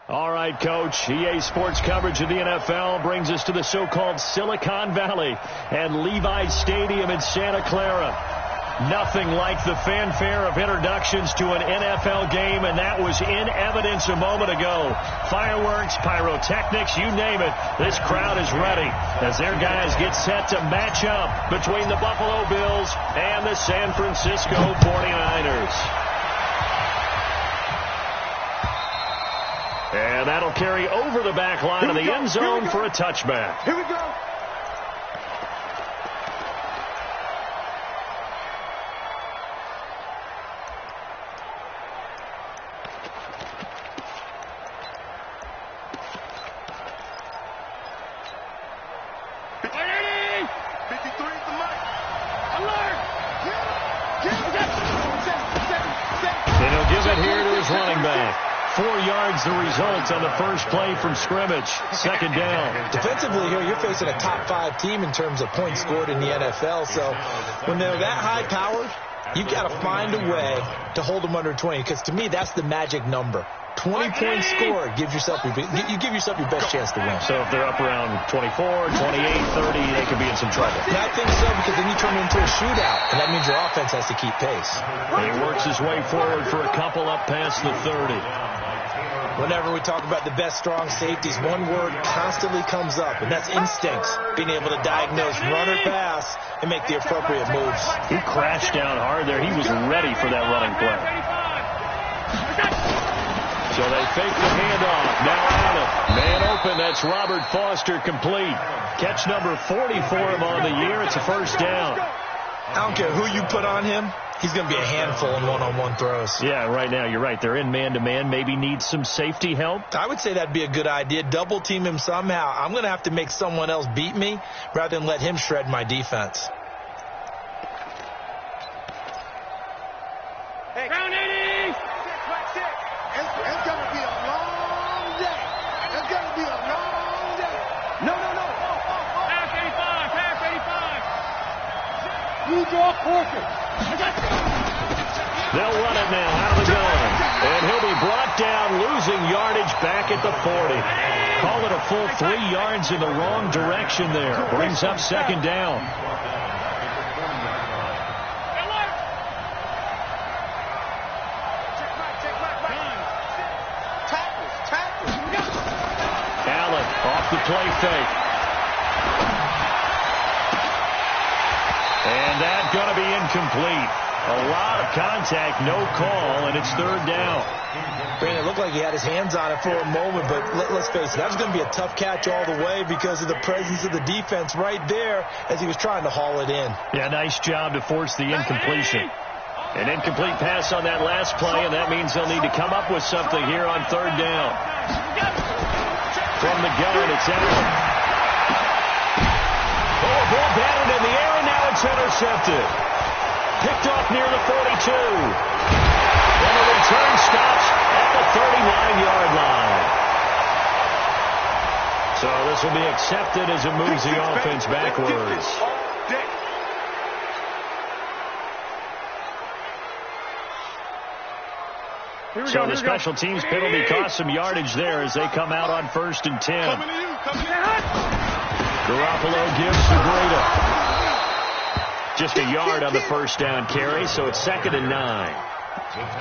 All right, Coach. EA Sports coverage of the NFL brings us to the so-called Silicon Valley and Levi's Stadium in Santa Clara. Nothing like the fanfare of introductions to an NFL game, and that was in evidence a moment ago. Fireworks, pyrotechnics, you name it. This crowd is ready as their guys get set to match up between the Buffalo Bills and the San Francisco 49ers. And that'll carry over the back line of the end zone for a touchback. Here we go. The result on the first play from scrimmage. Second down. Defensively here, you're facing a top 5 team in terms of points scored in the NFL. So when they're that high-powered, you've got to find a way to hold them under 20. Because to me, that's the magic number. 20 points scored gives yourself you give yourself your best chance to win. So if they're up around 24, 28, 30, they could be in some trouble. And I think so, because then you turn it into a shootout, and that means your offense has to keep pace. And he works his way forward for a couple up past the 30. Whenever we talk about the best strong safeties, one word constantly comes up, and that's instincts. Being able to diagnose run or pass and make the appropriate moves. He crashed down hard there. He was ready for that running play. So they fake the handoff. Now Allen. Man open. That's Robert Foster complete. Catch number 40 for him on the year. It's a first down. I don't care who you put on him. He's going to be a handful in one-on-one throws. Yeah, right now, you're right. They're in man-to-man. Maybe need some safety help. I would say that'd be a good idea. Double team him somehow. I'm going to have to make someone else beat me rather than let him shred my defense. Hey, ground 80! It's going to be a long day. It's going to be a long day. No. Pass 85, pass 85. You draw portion. They'll run it now out of the gun. And he'll be brought down, losing yardage back at the 40. Call it a full 3 yards in the wrong direction there. Brings up second down. Allen off the play fake. And that's going to be incomplete. A lot of contact, no call, and it's third down. Brandon, it looked like he had his hands on it for a moment, but let's face it, that was going to be a tough catch all the way because of the presence of the defense right there as he was trying to haul it in. Yeah, nice job to force the incompletion. An incomplete pass on that last play, and that means they'll need to come up with something here on third down. From the gun, it's Allen. Oh, ball batted in the air, and now it's intercepted. Picked off near the 42. And the return stops at the 39-yard line. So this will be accepted as it moves the offense backwards. So the special teams penalty cost some yardage there as they come out on 1st and 10. Garoppolo gives to Greta. Just a yard on the first down carry, so it's 2nd and 9.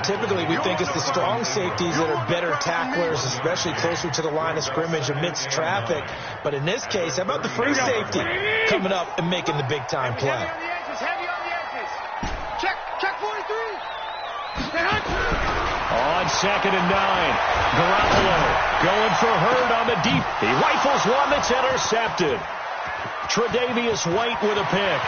Typically, we think it's the strong safeties that are better tacklers, especially closer to the line of scrimmage amidst traffic. But in this case, how about the free safety coming up and making the big-time play? Heavy on the edges. Check 43. On 2nd and 9, Garoppolo going for Hurd on the deep. He rifles one that's intercepted. Tre'Davious White with a pick.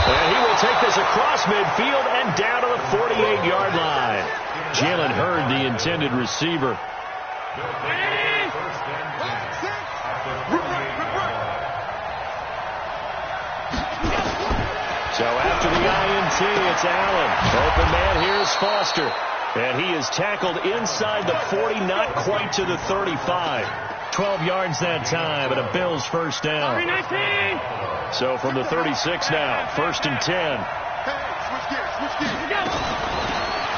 And he will take this across midfield and down to the 48-yard line. Jalen Hurd, the intended receiver. So after the INT, it's Allen. Open man, here's Foster. And he is tackled inside the 40, not quite to the 35. 12 yards that time, and a Bills first down. So from the 36 now, 1st and 10.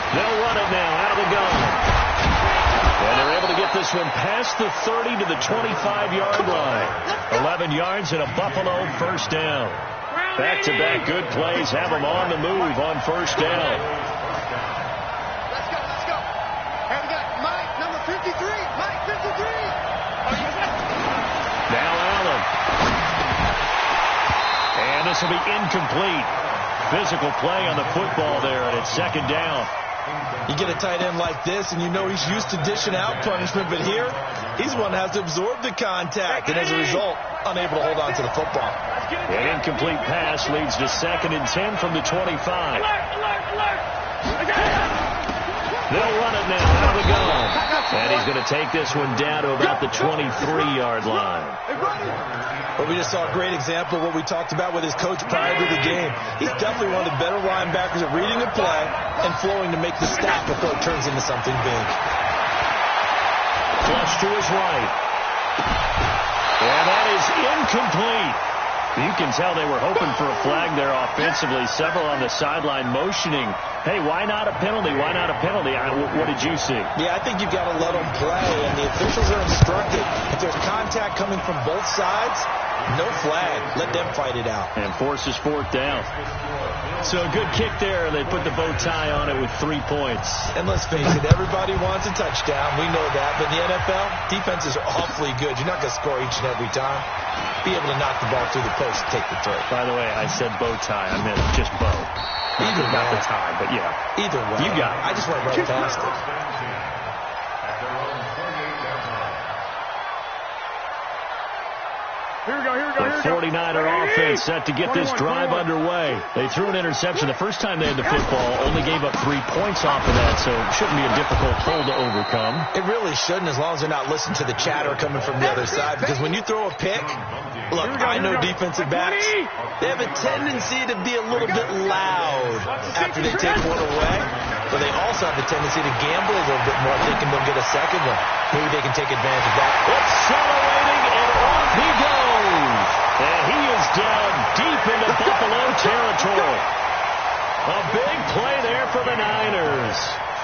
They'll run it now out of the gun. And they're able to get this one past the 30 to the 25-yard line. 11 yards and a Buffalo first down. Back-to-back good plays have them on the move on first down. Let's go. And we got Mike, number 53. Mike, 53. Now Allen. And this will be incomplete. Physical play on the football there, and it's second down. You get a tight end like this, and you know he's used to dishing out punishment, but here, he's one that has to absorb the contact, and as a result, unable to hold on to the football. An incomplete pass leads to 2nd and 10 from the 25. They'll run it now out of the gun. And he's going to take this one down to about the 23-yard line. But we just saw a great example of what we talked about with his coach prior to the game. He's definitely one of the better linebackers at reading the play and flowing to make the stop before it turns into something big. Flush to his right. And that is incomplete. You can tell they were hoping for a flag there offensively. Several on the sideline motioning, hey, why not a penalty? Why not a penalty? What did you see? Yeah, I think you've got to let them play, and the officials are instructed. If there's contact coming from both sides, no flag. Let them fight it out. And forces 4th down. So a good kick there. They put the bow tie on it with 3 points. And let's face it, everybody wants a touchdown. We know that. But in the NFL, defenses are awfully good. You're not going to score each and every time. Be able to knock the ball through the post and take the throw. By the way, I said bow tie. I meant just bow. Either not the tie, but yeah. Either way. You got it. I just went right past it. Here we go. The 49er offense set to get this drive underway. They threw an interception the first time they had the football, only gave up 3 points off of that, so it shouldn't be a difficult hole to overcome. It really shouldn't, as long as they're not listening to the chatter coming from the other side, because when you throw a pick, look, I know defensive backs, they have a tendency to be a little bit loud after they take one away, but they also have the tendency to gamble a little bit more, thinking they'll get a second one. Maybe they can take advantage of that. Accelerating, and off he goes. And he is down deep into Buffalo territory. A big play there for the Niners.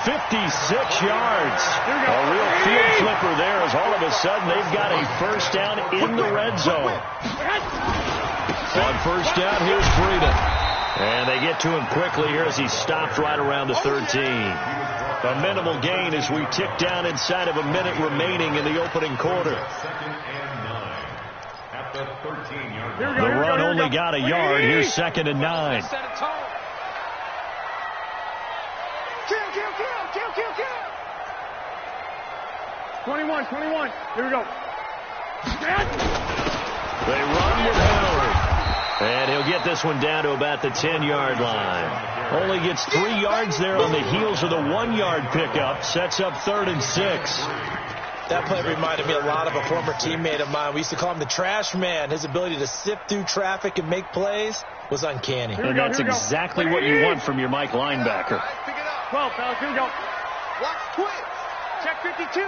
56 yards. A real field flipper there, as all of a sudden they've got a first down in the red zone. On first down, here's Breida. And they get to him quickly here as he stopped right around the 13. A minimal gain as we tick down inside of a minute remaining in the opening quarter. The run only got a yard. Here's 2nd and 9. Kill. 21. Here we go. They run with Howard. And he'll get this one down to about the 10-yard line. Only gets 3 yards there on the heels of the 1-yard pickup. Sets up 3rd and 6. That play reminded me a lot of a former teammate of mine. We used to call him the trash man. His ability to sift through traffic and make plays was uncanny. And that's exactly what you want from your Mike linebacker. 12, fellas, here we go. Watch quick. Check 52.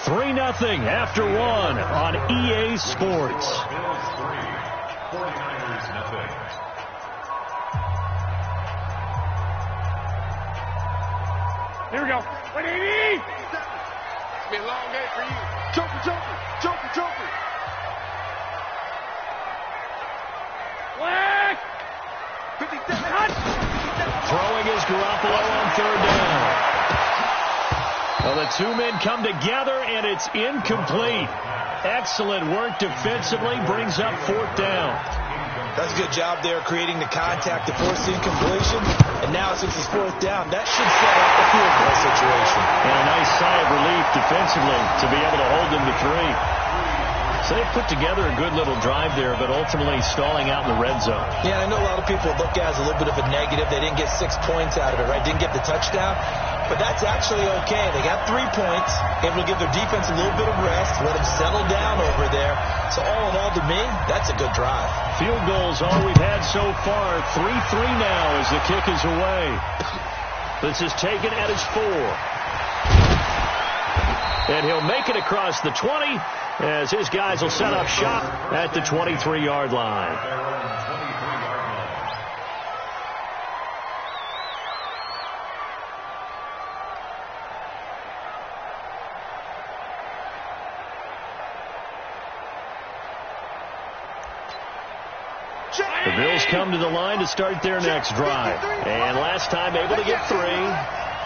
3-0 after 1 on EA Sports. Here we go. 180. It's been a long day for you. Joker. Black. 57. Throwing is Garoppolo on 3rd down. Well, the 2 men come together, and it's incomplete. Excellent work defensively, brings up 4th down. That's a good job there creating the contact to force the incompletion. And now since it's 4th down, that should set up a field goal situation. And a nice sigh of relief defensively to be able to hold them to 3. So they put together a good little drive there, but ultimately stalling out in the red zone. Yeah, I know a lot of people look at it as a little bit of a negative. They didn't get 6 points out of it, right? Didn't get the touchdown. But that's actually okay. They got 3 points, able to give their defense a little bit of rest, let them settle down over there. So all in all, to me, that's a good drive. Field goals all we've had so far. 3-3 now as the kick is away. This is taken at his 4. And he'll make it across the 20 as his guys will set up shop at the 23-yard line. The Bills come to the line to start their next drive. And last time able to get 3.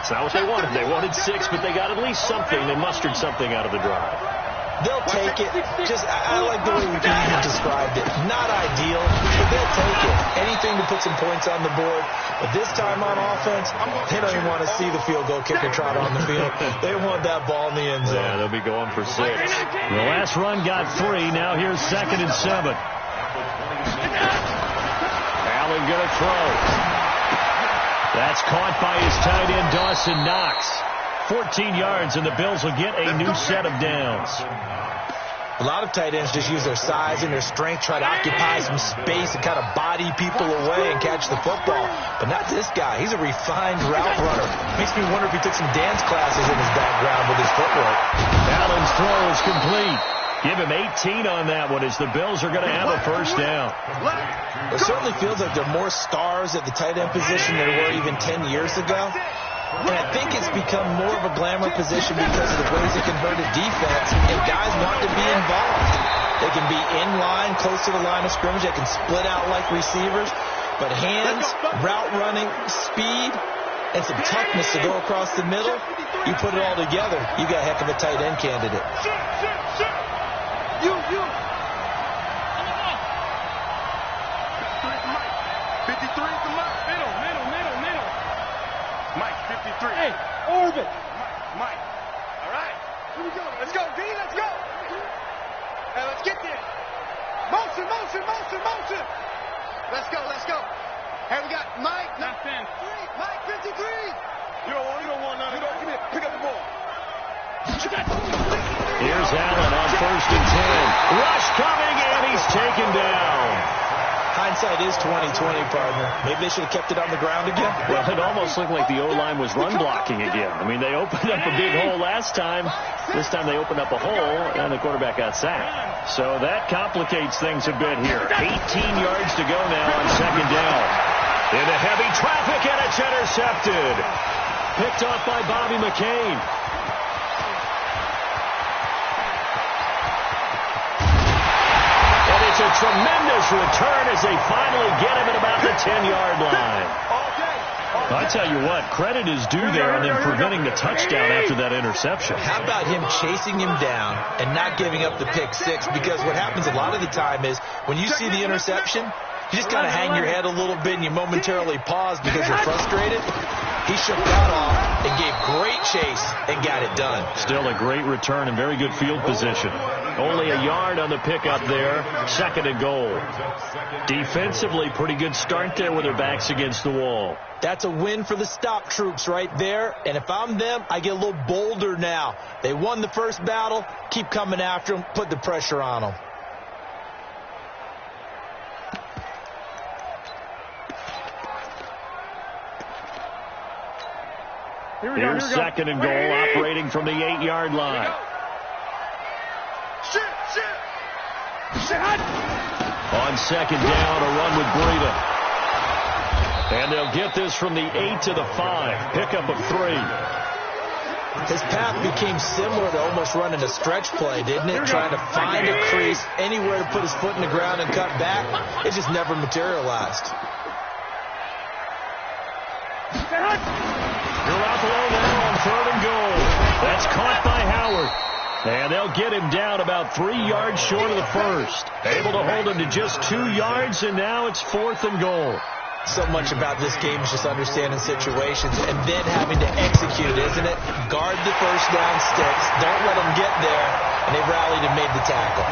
It's not what they wanted. They wanted 6, but they got at least something. They mustered something out of the drive. They'll take it. I like the way you described it. Not ideal, but they'll take it. Anything to put some points on the board. But this time on offense, they don't even want to see the field goal kicker trot on the field. They want that ball in the end zone. Yeah, they'll be going for 6. The last run got 3. Now here's 2nd and 7. Allen going to throw. That's caught by his tight end, Dawson Knox. 14 yards, and the Bills will get a new set of downs. A lot of tight ends just use their size and their strength, try to occupy some space and kind of body people away and catch the football. But not this guy. He's a refined route runner. Makes me wonder if he took some dance classes in his background with his footwork. Allen's throw is complete. Give him 18 on that one as the Bills are going to have a first down. It certainly feels like there are more stars at the tight end position than there were even 10 years ago. And I think it's become more of a glamour position because of the ways it can hurt a defense, and guys want to be involved. They can be in line, close to the line of scrimmage. They can split out like receivers. But hands, route running, speed, and some toughness to go across the middle, you put it all together, you got a heck of a tight end candidate. You. 53 to Mike. Middle. Mike, 53. Hey, orbit. Mike. All right. Here we go. Let's go, D. Let's go. Hey, let's get there. Motion. Let's go. Hey, we got Mike. Nothing. Mike, 53. You don't want none. Come here. Pick up the ball. Here's Allen on 1st and 10. Rush coming, and he's taken down. Hindsight is 20/20, partner. Maybe they should have kept it on the ground again. Well, it almost looked like the O-line was run blocking again. I mean, they opened up a big hole last time. This time they opened up a hole, and the quarterback got sacked. So that complicates things a bit here. 18 yards to go now on 2nd down. Into heavy traffic, and it's intercepted. Picked off by Bobby McCain. It's a tremendous return as they finally get him at about the 10-yard line. I tell you what, credit is due there on them preventing the touchdown after that interception. How about him chasing him down and not giving up the pick 6? Because what happens a lot of the time is when you see the interception, you just kind of hang your head a little bit and you momentarily pause because you're frustrated. He shook that off and gave great chase and got it done. Still a great return and very good field position. Only a yard on the pickup there. 2nd and goal. Defensively, pretty good start there with their backs against the wall. That's a win for the stop troops right there. And if I'm them, I get a little bolder now. They won the first battle. Keep coming after them. Put the pressure on them. Here's 2nd and goal, operating from the 8-yard line. On 2nd down, a run with Breida. And they'll get this from the 8 to the 5. Pickup of 3. His path became similar to almost running a stretch play, didn't it? Trying to find a crease, anywhere to put his foot in the ground and cut back. It just never materialized. Garoppolo now on 3rd and goal. That's caught by Howard. And they'll get him down about 3 yards short of the first. Able to hold him to just 2 yards, and now it's 4th and goal. So much about this game is just understanding situations and then having to execute, isn't it? Guard the first down sticks. Don't let them get there. And they rallied and made the tackle.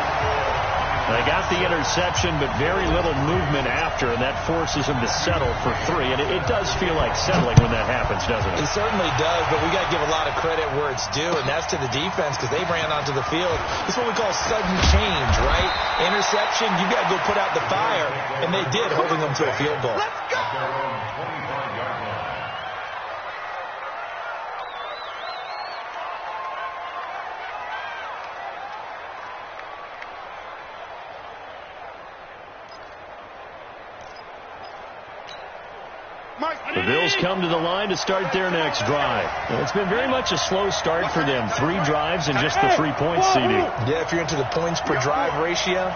They got the interception, but very little movement after, and that forces them to settle for 3. And it does feel like settling when that happens, doesn't it? It certainly does, but we got to give a lot of credit where it's due, and that's to the defense because they ran onto the field. It's what we call sudden change, right? Interception, you got to go put out the fire, and they did, holding them to a field goal. Let's go! The Bills come to the line to start their next drive. And it's been very much a slow start for them. 3 drives and just the 3 points, CD. Yeah, if you're into the points per drive ratio,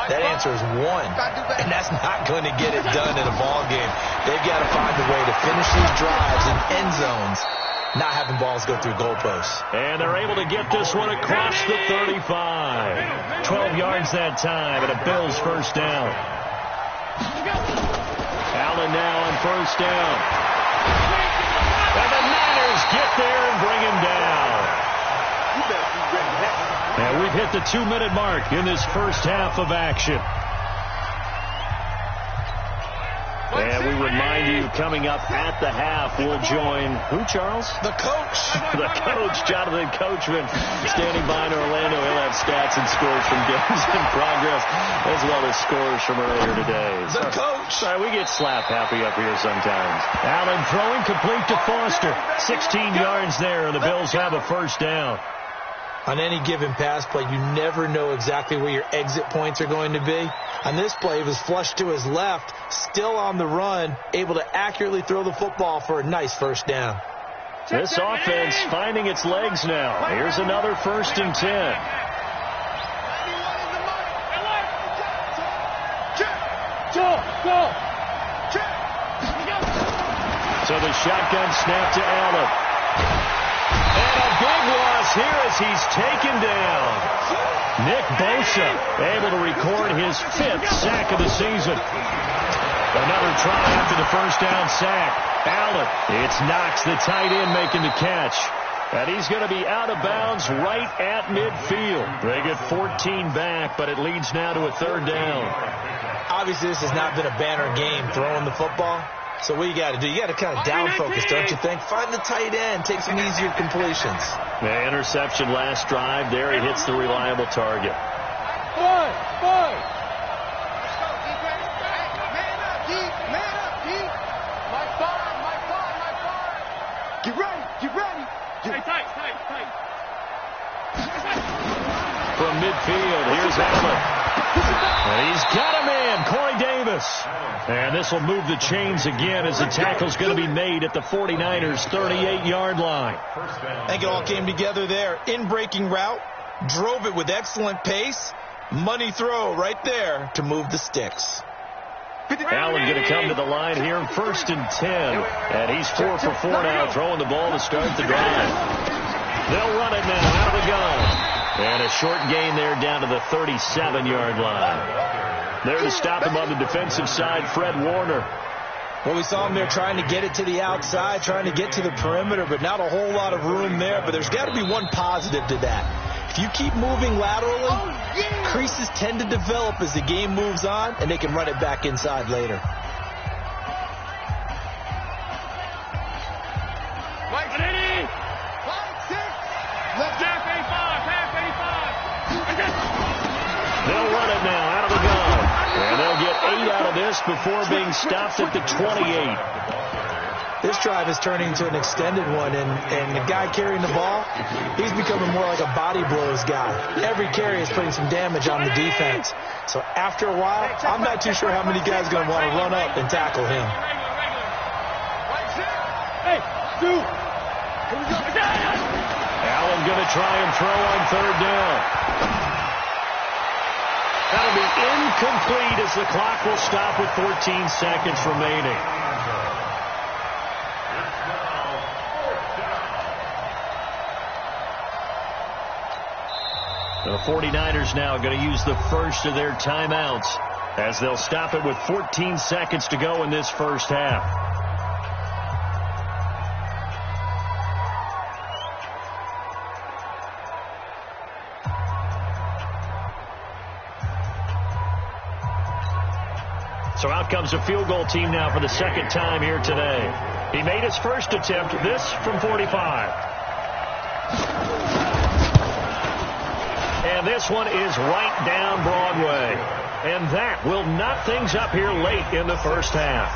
That answer is 1. And that's not going to get it done in a ball game. They've got to find a way to finish these drives in end zones, not having balls go through goalposts. And they're able to get this one across the 35. 12 yards that time, and a Bills first down. Allen now on first down. And the Niners get there and bring him down. And we've hit the 2-minute mark in this first half of action. And we remind you, coming up at the half, we'll join who, Charles? The coach. The coach, Jonathan Coachman, standing by in Orlando. He'll have stats and scores from games in progress, as well as scores from earlier today. The coach. Sorry, we get slap happy up here sometimes. Allen throwing complete to Foster. 16 yards there, and the Bills have a first down. On any given pass play, you never know exactly where your exit points are going to be. On this play, it was flushed to his left, still on the run, able to accurately throw the football for a nice first down. This offense finding its legs now. Here's another 1st and 10. So the shotgun snap to Allen. And a big loss here as he's taken down. Nick Bosa able to record his 5th sack of the season. Another try after the first down sack. Allen, it's Knox, the tight end, making the catch. And he's going to be out of bounds right at midfield. They get 14 back, but it leads now to a 3rd down. Obviously, this has not been a banner game throwing the football. So what you got to do, you got to kind of down focus, don't you think? Find the tight end, take some easier completions. The interception last drive. There he hits the reliable target. Get ready. Tight. From midfield, here's Allen. And he's got a man, Corey Davis. And this will move the chains again as the tackle's going to be made at the 49ers' 38-yard line. I think it all came together there. In-breaking route, drove it with excellent pace. Money throw right there to move the sticks. Allen going to come to the line here, 1st and 10. And he's 4 for 4 now, throwing the ball to start the drive. They'll run it now out of the gun. And a short gain there down to the 37-yard line. There to stop him on the defensive side, Fred Warner. Well, we saw him there trying to get it to the outside, trying to get to the perimeter, but not a whole lot of room there. But there's got to be one positive to that. If you keep moving laterally, creases tend to develop as the game moves on, and they can run it back inside later. They'll run it now out of the gun. And they'll get 8 out of this before being stopped at the 28. This drive is turning into an extended one, and the guy carrying the ball, he's becoming more like a body blows guy. Every carry is putting some damage on the defense. So after a while, I'm not too sure how many guys are going to want to run up and tackle him. Allen going to try and throw on 3rd down. That'll be incomplete as the clock will stop with 14 seconds remaining. The 49ers now going to use the first of their timeouts as they'll stop it with 14 seconds to go in this first half. So out comes a field goal team now for the 2nd time here today. He made his first attempt, this from 45. And this one is right down Broadway. And that will knot things up here late in the first half.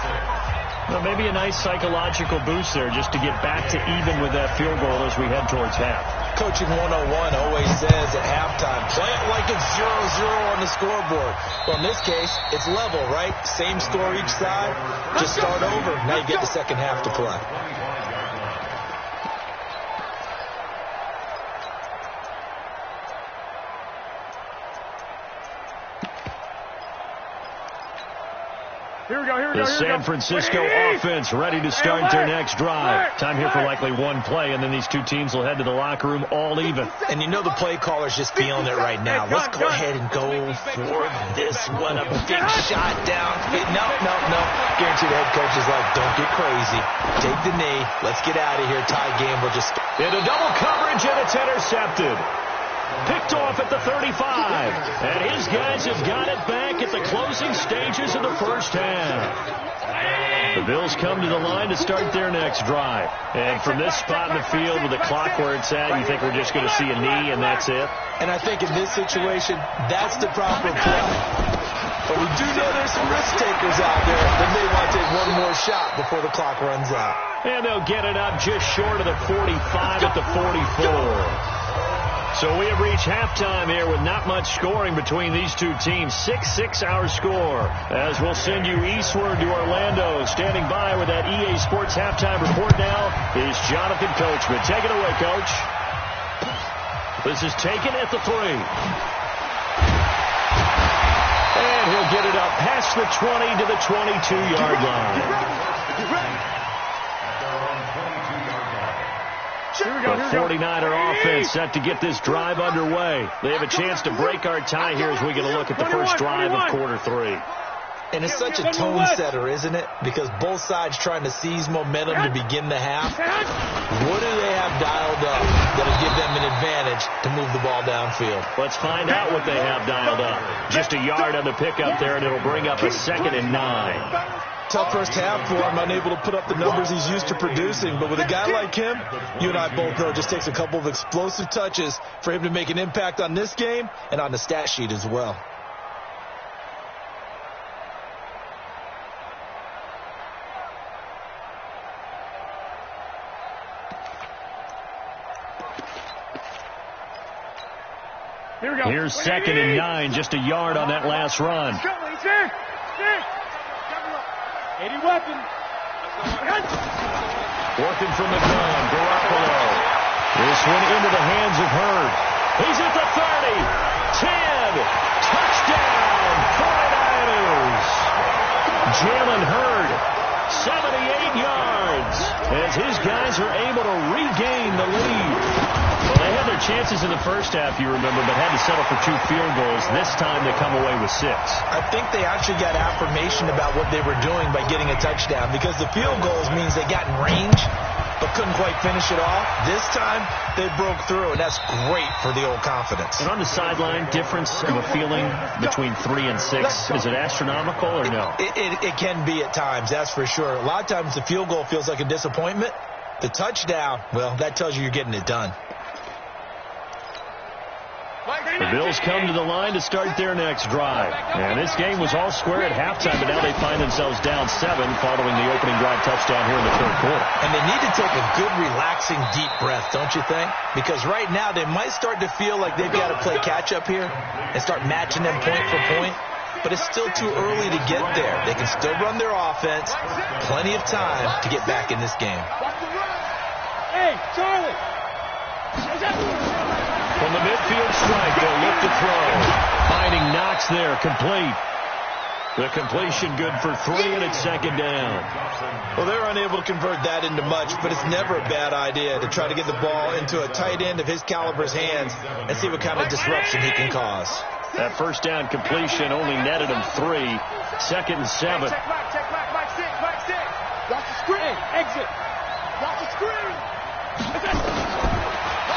Well, maybe a nice psychological boost there just to get back to even with that field goal as we head towards half. Coaching 101 always says at halftime, play it like it's 0-0 on the scoreboard. Well, in this case, it's level, right? Same score each side. Just start over. Now you get the second half to play. Here we go, here we go. The San Francisco offense ready to start their next drive. Time here for likely one play, and then these two teams will head to the locker room all even. And you know the play caller's just feeling it right now. Let's go ahead and go for this one. A big shot down. No. Guarantee the head coach is like, don't get crazy. Take the knee. Let's get out of here. Tie game. We'll just... Into double coverage, and it's intercepted. Picked off at the 35. And his guys have got it back at the closing stages of the first half. The Bills come to the line to start their next drive. And from this spot in the field with the clock where it's at, you think we're just going to see a knee and that's it? And I think in this situation, that's the proper play. But we do know there's some risk takers out there that may want to take one more shot before the clock runs out. And they'll get it up just short of the 45 at the 44. So we have reached halftime here with not much scoring between these two teams. 6-6 our score. As we'll send you eastward to Orlando. Standing by with that EA Sports halftime report now is Jonathan Coachman. Take it away, Coach. This is taken at the 3. And he'll get it up past the 20 to the 22-yard line. The 49er offense set to get this drive underway. They have a chance to break our tie here as we get a look at the first drive of quarter 3. And it's such a tone setter, isn't it? Because both sides trying to seize momentum to begin the half. What do they have dialed up that'll give them an advantage to move the ball downfield? Let's find out what they have dialed up. Just a yard on the pickup there, and it'll bring up a 2nd and 9. Tough first half for him, unable to put up the numbers he's used to producing. But with a guy like him, you and I both know it just takes a couple of explosive touches for him to make an impact on this game and on the stat sheet as well. Here we go. Here's 2nd and 9, just a yard on that last run. 80 weapon. Working from the gun, Garoppolo. This one into the hands of Hurd. He's at the 30, 10, touchdown, 49ers. Jalen Hurd, 78 yards, as his guys are able to regain the lead. Well, they had their chances in the first half, you remember, but had to settle for 2 field goals. This time they come away with 6. I think they actually got affirmation about what they were doing by getting a touchdown, because the field goals means they got in range but couldn't quite finish it off. This time they broke through, and that's great for the old confidence. And on the sideline, difference of a feeling between 3 and 6, is it astronomical or no? It can be at times, that's for sure. A lot of times the field goal feels like a disappointment. The touchdown, well, that tells you you're getting it done. The Bills come to the line to start their next drive. And this game was all square at halftime, but now they find themselves down 7 following the opening drive touchdown here in the third quarter. And they need to take a good, relaxing, deep breath, don't you think? Because right now they might start to feel like they've got to play catch-up here and start matching them point for point. But it's still too early to get there. They can still run their offense. Plenty of time to get back in this game. Hey, Charlie! From the midfield strike, they'll look to throw. Finding Knox there, complete. The completion good for 3, and it's 2nd down. Well, they're unable to convert that into much, but it's never a bad idea to try to get the ball into a tight end of his caliber's hands and see what kind of disruption he can cause. That first down completion only netted him 3. 2nd and 7. Check back, Mike 6. Watch the screen. Exit. Watch the screen.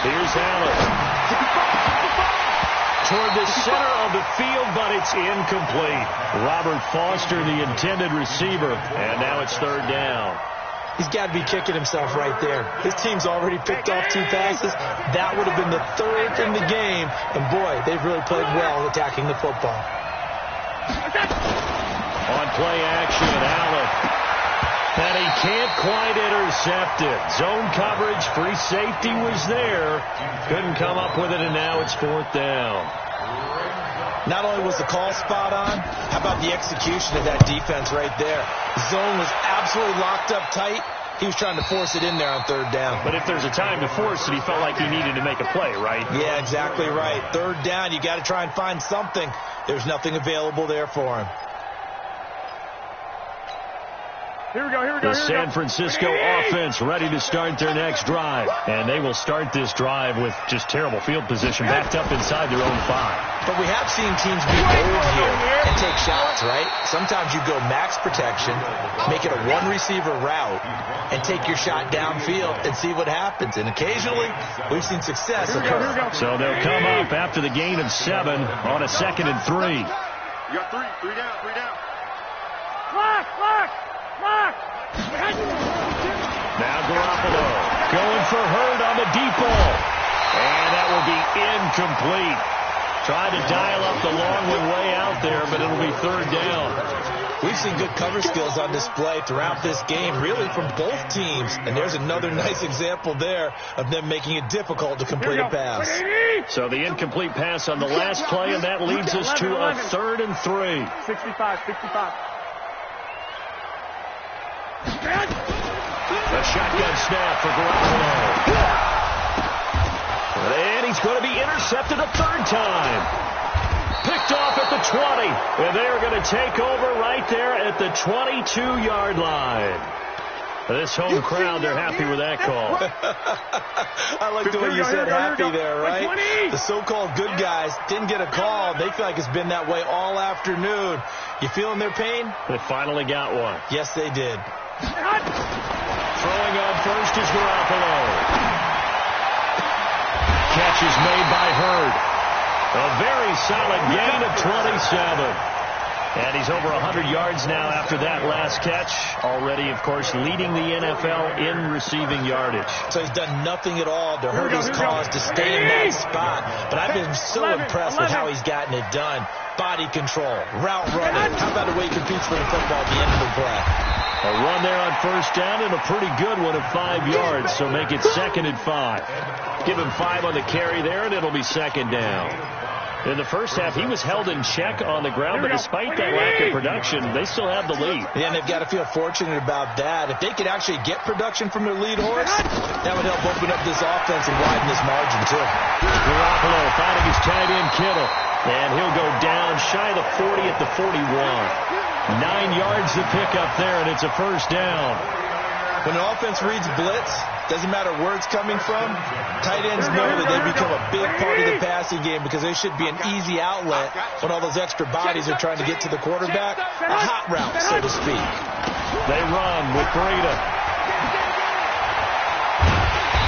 Here's Allen. Toward the center of the field, but it's incomplete. Robert Foster, the intended receiver, and now it's 3rd down. He's got to be kicking himself right there. His team's already picked off 2 passes. That would have been the 3rd in the game, and boy, they've really played well attacking the football. On play action, Allen. And he can't quite intercept it. Zone coverage, free safety was there. Couldn't come up with it, and now it's 4th down. Not only was the call spot on, how about the execution of that defense right there? Zone was absolutely locked up tight. He was trying to force it in there on 3rd down. But if there's a time to force it, he felt like he needed to make a play, right? Yeah, exactly right. 3rd down, you got to try and find something. There's nothing available there for him. Here we go. The San Francisco offense ready to start their next drive. And they will start this drive with just terrible field position backed up inside their own 5. But we have seen teams be bold here and take shots, right? Sometimes you go max protection, make it a one-receiver route, and take your shot downfield and see what happens. And occasionally, we've seen success occur. So they'll come up after the gain of 7 on a 2nd and 3. You got three down. Lock. Now Garoppolo going for Hurd on the deep ball. And that will be incomplete. Tried to dial up the long one way out there, but it'll be 3rd down. We've seen good cover skills on display throughout this game, really from both teams. And there's another nice example there of them making it difficult to complete a pass. So the incomplete pass on the last play, and that leads us to a 3rd and 3. 65. A shotgun snap for Garoppolo. And he's going to be intercepted a 3rd time. Picked off at the 20. And they are going to take over right there at the 22-yard line. This home crowd, they're happy with that call. I like the way you said happy there, right? The so-called good guys didn't get a call. They feel like it's been that way all afternoon. You feeling their pain? They finally got one. Yes, they did. Throwing on first is Garoppolo. Catch is made by Hurd. A very solid gain of 27. And he's over 100 yards now after that last catch. Already, of course, leading the NFL in receiving yardage. So he's done nothing at all to hurt his cause to stay in that spot. But I've been so impressed with how he's gotten it done. Body control, route running. How about the way he competes for the football at the end of the play? A run there on 1st down and a pretty good one of 5 yards. So make it 2nd and 5. Give him 5 on the carry there, and it'll be 2nd down. In the first half, he was held in check on the ground, but despite that lack of production, they still have the lead. Yeah, and they've got to feel fortunate about that. If they could actually get production from their lead horse, that would help open up this offense and widen this margin, too. Garoppolo finding his tight end, Kittle. And he'll go down shy of the 40 at the 41. 9 yards to pick up there, and it's a 1st down. When an offense reads blitz, doesn't matter where it's coming from, tight ends know that they become a big part of the passing game because they should be an easy outlet when all those extra bodies are trying to get to the quarterback. A hot route, so to speak. They run with Breida.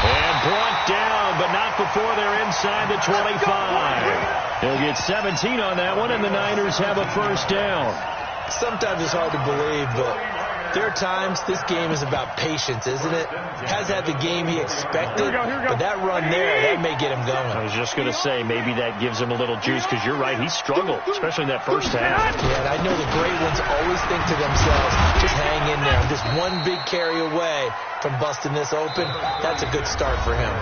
And brought down, but not before they're inside the 25. They'll get 17 on that one, and the Niners have a 1st down. Sometimes it's hard to believe, but there are times this game is about patience, isn't it? Has had the game he expected, but that run there, that may get him going. I was just going to say, maybe that gives him a little juice, because you're right, he struggled, especially in that 1st half. Yeah, and I know the great ones always think to themselves, just hang in there. I'm just one big carry away from busting this open. That's a good start for him.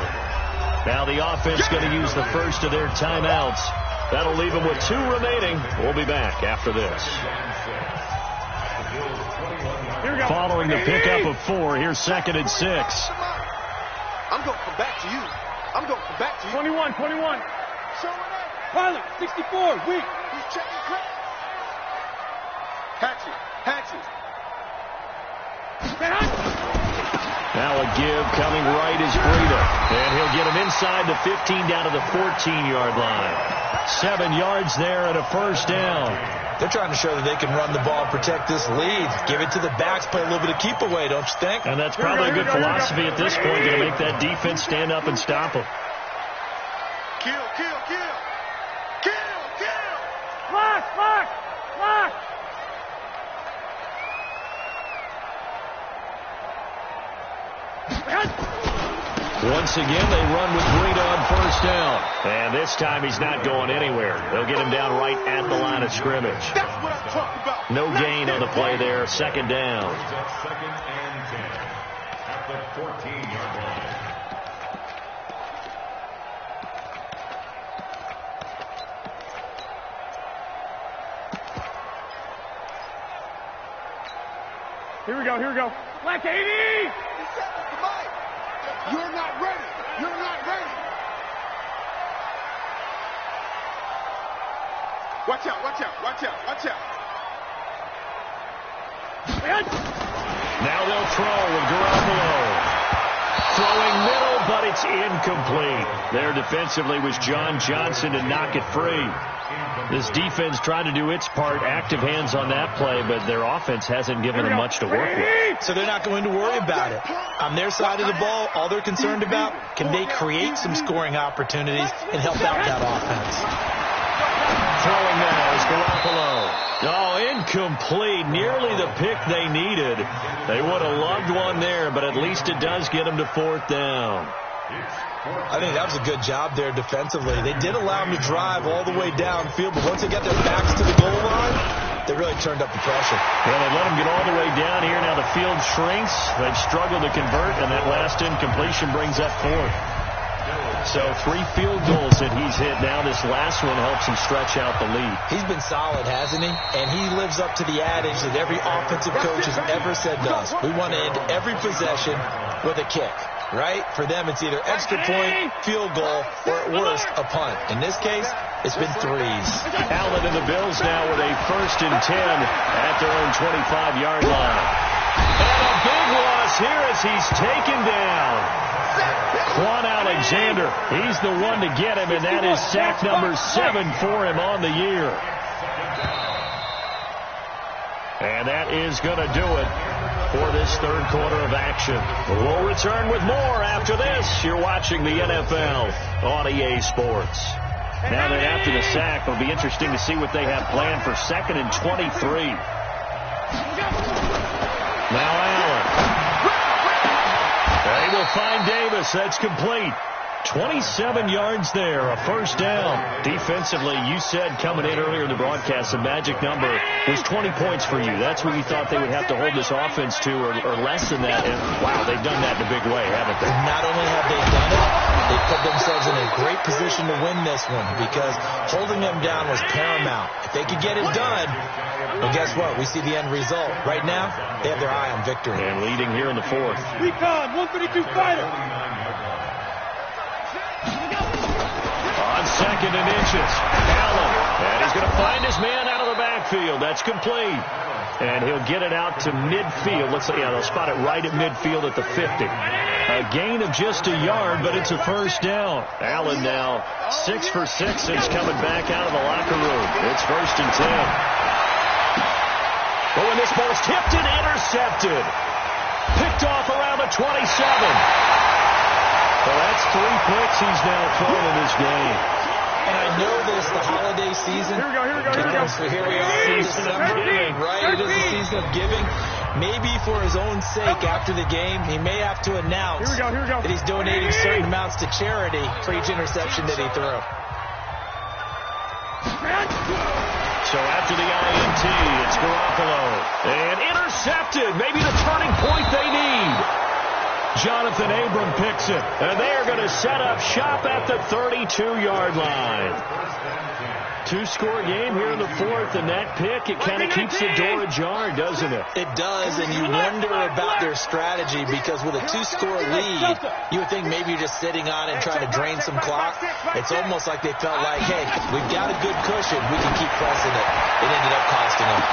Now the offense going to use the first of their timeouts. That'll leave them with 2 remaining. We'll be back after this. Following the pickup of 4, here's 2nd and 6. I'm going to come back to you. 21. Pilot, 64, weak. He's checking credit. Hatchet. Now a give coming right is Breida. And he'll get him inside the 15 down to the 14-yard line. 7 yards there and a 1st down. They're trying to show that they can run the ball and protect this lead. Give it to the backs, play a little bit of keep away, don't you think? And that's probably a good philosophy at this point, going to make that defense stand up and stop them. Kill. Lock. Once again, they run with Breida on 1st down. And this time he's not going anywhere. They'll get him down right at the line of scrimmage. That's what I'm talking about. No gain on the play there. 2nd down. 2nd and 10 at the 14-yard line. Here we go. Black 80! You're not ready. Watch out. throw with Garoppolo. Throwing middle, but it's incomplete. There defensively was John Johnson to knock it free. This defense trying to do its part, active hands on that play, but their offense hasn't given them much to work with. So they're not going to worry about it. On their side of the ball, all they're concerned about, can they create some scoring opportunities and help out that offense? Throwing now is Garoppolo. Oh, incomplete. Nearly the pick they needed. They would have loved one there, but at least it does get them to 4th down. I think that was a good job there defensively. They did allow them to drive all the way downfield, but once they got their backs to the goal line, they really turned up the pressure. Yeah, they let them get all the way down here. Now the field shrinks. They've struggled to convert, and that last incompletion brings up 4th. So 3 field goals that he's hit now. This last one helps him stretch out the lead. He's been solid, hasn't he? And he lives up to the adage that every offensive coach has ever said to us. We want to end every possession with a kick, right? For them, it's either extra point, field goal, or at worst, a punt. In this case, it's been 3s. Allen and the Bills now with a 1st and 10 at their own 25-yard line. And a big loss here as he's taken down. Quan Alexander, he's the one to get him, and that is sack number 7 for him on the year. And that is going to do it for this 3rd quarter of action. We'll return with more after this. You're watching the NFL on EA Sports. Now that after the sack, it'll be interesting to see what they have planned for 2nd and 23. Now Allen. They will find Davis. That's complete. 27 yards there, a 1st down. Defensively, you said coming in earlier in the broadcast, the magic number was 20 points for you. That's what you thought they would have to hold this offense to, or less than that. And, wow, they've done that in a big way, haven't they? Not only have they done it, they put themselves in a great position to win this one because holding them down was paramount. If they could get it done, well, guess what? We see the end result. Right now, they have their eye on victory. And leading here in the 4th. Recon, 132 fighter. On 2nd and inches, Allen. And he's going to find his man out of the backfield. That's complete. And he'll get it out to midfield. They'll spot it right at midfield at the 50. A gain of just a yard, but it's a 1st down. Allen now 6 for 6 since coming back out of the locker room. It's 1st and 10. But when this ball's tipped and intercepted. Picked off around the 27. Well, that's 3 picks he's now thrown in this game. And I know this, the holiday season. Here we go. Because here we are in December, right? It is the season of giving. Maybe for his own sake after the game, he may have to announce that he's donating certain amounts to charity for each interception that he threw. So after the INT, it's Garoppolo. And intercepted. Maybe the turning point they need. Jonathan Abram picks it. And they are going to set up shop at the 32-yard line. 2-score game here in the 4th, and that pick, it kind of keeps the door ajar, doesn't it? It does, and you wonder about their strategy because with a 2-score lead, you would think maybe you're just sitting on it and trying to drain some clock. It's almost like they felt like, hey, we've got a good cushion. We can keep pressing it. It ended up costing them.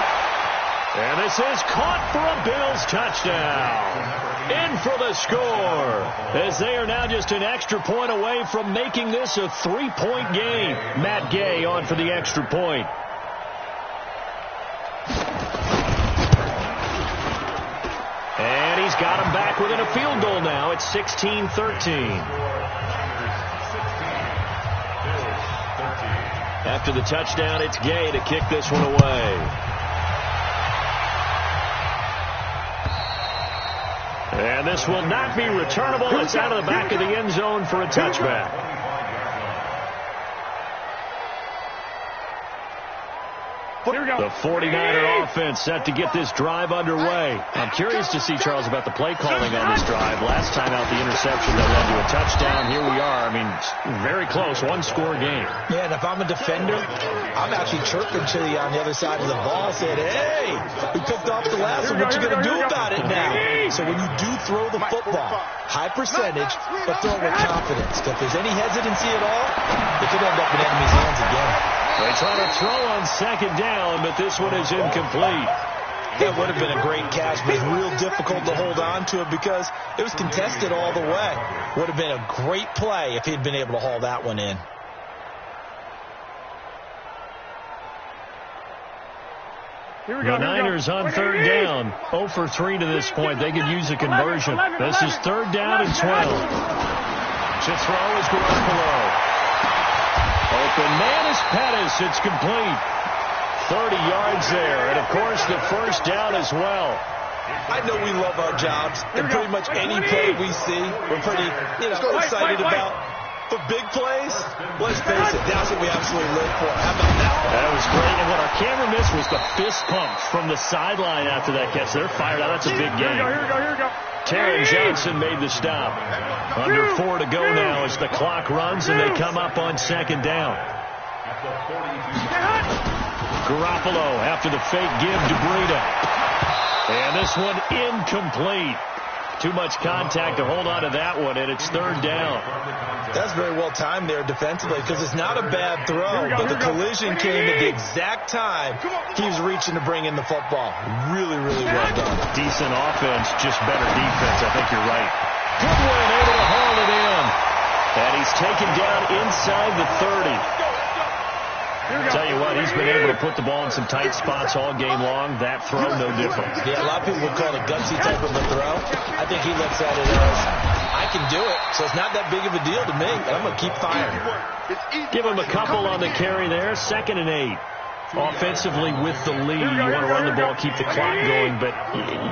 And this is caught for a Bills touchdown. In for the score, as they are now just an extra point away from making this a 3-point game. Matt Gay on for the extra point. And he's got him back within a field goal now. It's 16-13. After the touchdown, it's Gay to kick this one away. And this will not be returnable. It's out of the back of the end zone for a touchback. The 49er offense set to get this drive underway. I'm curious to see, Charles, about the play calling on this drive. Last time out, the interception that led to a touchdown. Here we are. I mean, very close. 1-score game. Yeah, and if I'm a defender, I'm actually chirping to you on the other side of the ball, saying, hey, we picked off the last one. What you going to do about it now? So when you do throw the football, high percentage, but throw it with confidence. If there's any hesitancy at all, it could end up in enemy's hands again. They try to throw on 2nd down, but this one is incomplete. That would have been a great catch, but it's real difficult to hold on to it because it was contested all the way. Would have been a great play if he'd been able to haul that one in. The Niners on third down, 0 for 3 to this point. They could use a conversion. This is third down and 12. To throw is Garoppolo. Open man is Pettis. It's complete. 30 yards there, and of course the first down as well. I know we love our jobs, and pretty much any play we see, we're pretty excited about. For big plays, let's face it, that's what we absolutely live for. How about that? That was great, and what our camera missed was the fist pump from the sideline after that catch. They're fired out. That's a big game. Here we go. Taron Johnson made the stop. Under 4 to go now as the clock runs, and they come up on second down. Garoppolo after the fake give to Breida. And this one incomplete. Too much contact to hold on to that one, and it's third down. That's very well timed there defensively because it's not a bad throw, but the collision came at the exact time he was reaching to bring in the football. Really, really well done. Decent offense, just better defense. I think you're right. Goodwin able to haul it in. And he's taken down inside the 30. Tell you what, he's been able to put the ball in some tight spots all game long. That throw, no different. Yeah, a lot of people would call it a gutsy type of a throw. I think he looks at it as, I can do it, so it's not that big of a deal to me. I'm going to keep firing. Give him a couple on the carry there. 2nd and 8. Offensively with the lead, you want to run the ball, keep the clock going, but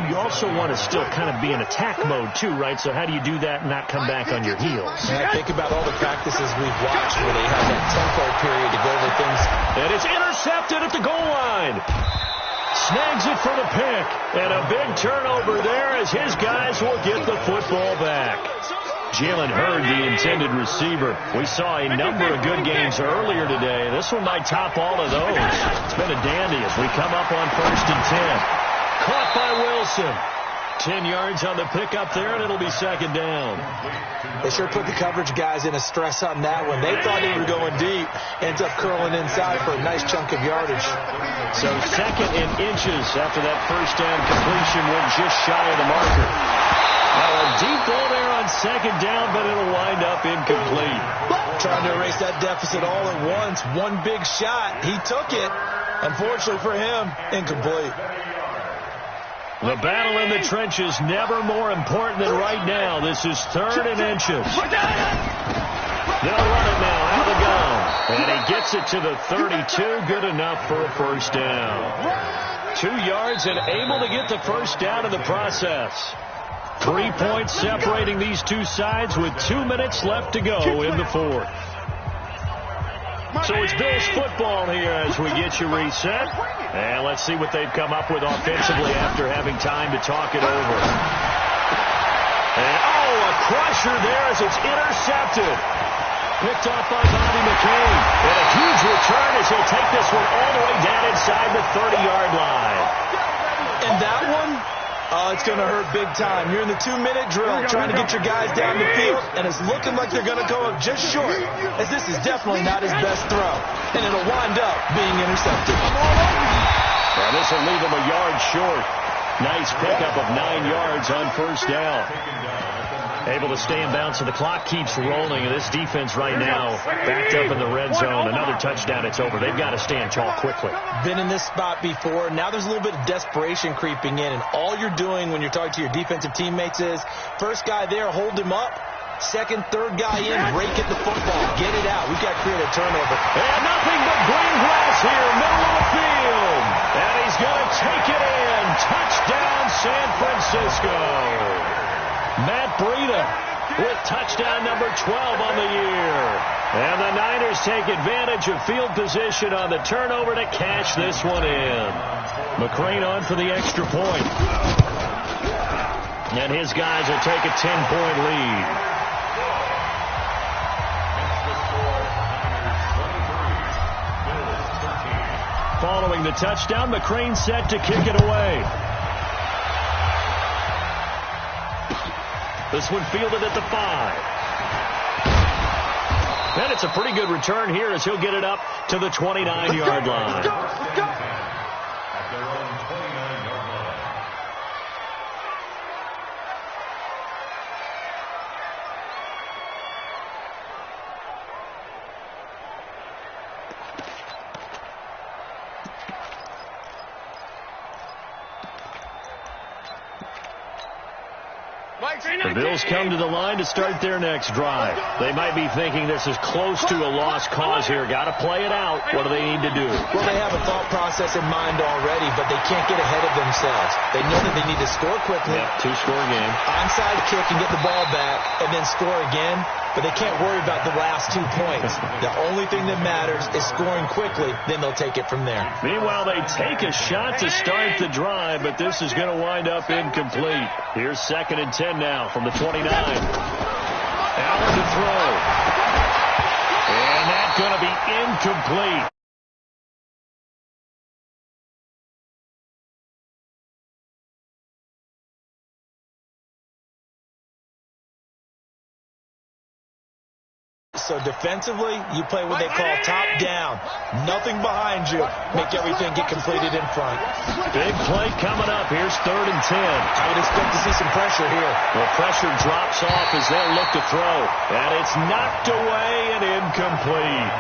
you also want to still kind of be in attack mode too, right? So how do you do that and not come back on your heels? And I think about all the practices we've watched where they have that tempo period to go over things. And it's intercepted at the goal line. Snags it for the pick. And a big turnover there as his guys will get the football back. Jalen Hurd, the intended receiver. We saw a number of good games earlier today. This one might top all of those. It's been a dandy as we come up on 1st and 10. Caught by Wilson. 10 yards on the pickup there, and it'll be 2nd down. They sure put the coverage guys in a stress on that one. They thought they were going deep. Ends up curling inside for a nice chunk of yardage. So 2nd and inches after that first down completion. Went just shy of the marker. Now a deep ball there on 2nd down, but it'll wind up incomplete. Trying to erase that deficit all at once. One big shot. He took it. Unfortunately for him, incomplete. The battle in the trenches never more important than right now. This is 3rd and inches. They'll run it now out of the gun. And he gets it to the 32. Good enough for a first down. 2 yards and able to get the first down in the process. 3 points separating these two sides with 2 minutes left to go in the 4th. So it's Bills football here as we get you reset. And let's see what they've come up with offensively after having time to talk it over. And a crusher there as it's intercepted. Picked off by Bobby McCain. And a huge return as he'll take this one all the way down inside the 30-yard line. And that one, it's going to hurt big time. You're in the 2-minute drill trying to get your guys down the field, and it's looking like they're going to go up just short, as this is definitely not his best throw, and it'll wind up being intercepted. And this will leave him a yard short. Nice pickup of 9 yards on first down. Able to stay in bounds, so the clock keeps rolling. And this defense right now backed up in the red zone. Another touchdown, it's over. They've got to stand tall quickly. Been in this spot before. Now there's a little bit of desperation creeping in. And all you're doing when you're talking to your defensive teammates is, first guy there, hold him up. Second, third guy in, rake at the football. Get it out. We've got to create a turnover. And nothing but green grass here, middle of the field. And he's going to take it in. Touchdown, San Francisco. Matt Breida with touchdown number 12 on the year. And the Niners take advantage of field position on the turnover to cash this one in. McCrane on for the extra point. And his guys will take a 10-point lead. Following the touchdown, McCrane set to kick it away. This one fielded at the 5. And it's a pretty good return here as he'll get it up to the 29-yard line. The Bills come to the line to start their next drive. They might be thinking this is close to a lost cause here. Got to play it out. What do they need to do? Well, they have a thought process in mind already, but they can't get ahead of themselves. They know that they need to score quickly. Yep, two-score game. Onside kick and get the ball back and then score again, but they can't worry about the last 2 points. The only thing that matters is scoring quickly, then they'll take it from there. Meanwhile, they take a shot to start the drive, but this is going to wind up incomplete. Here's 2nd and 10 now from the 29. Allen to throw. And that's going to be incomplete. So defensively, you play what they call top down. Nothing behind you. Make everything get completed in front. Big play coming up. Here's 3rd and 10. I would expect to see some pressure here. The pressure drops off as they'll look to throw. And it's knocked away and incomplete.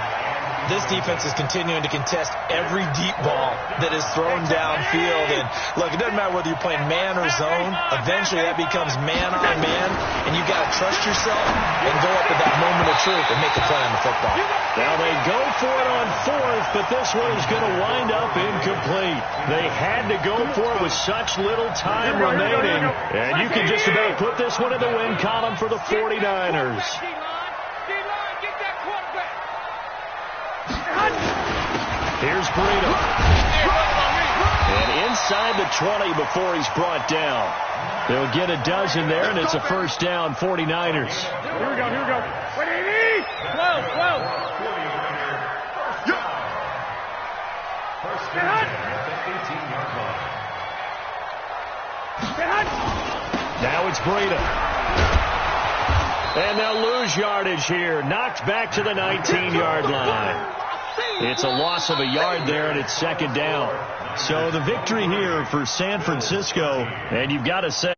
This defense is continuing to contest every deep ball that is thrown downfield. And look, it doesn't matter whether you're playing man or zone. Eventually, that becomes man on man, and you got to trust yourself and go up at that moment of truth and make a play on the football. Now they go for it on 4th, but this one is going to wind up incomplete. They had to go for it with such little time remaining, and you can just about put this one in the win column for the 49ers. Here's Burrito. And inside the 20 before he's brought down. They'll get a dozen there, and it's a first down, 49ers. Here we go. Wait, 80! 12. First down at the 18-yard line. Now it's Burrito. And they'll lose yardage here. Knocked back to the 19-yard line. It's a loss of a yard there, and it's 2nd down. So the victory here for San Francisco, and you've got to say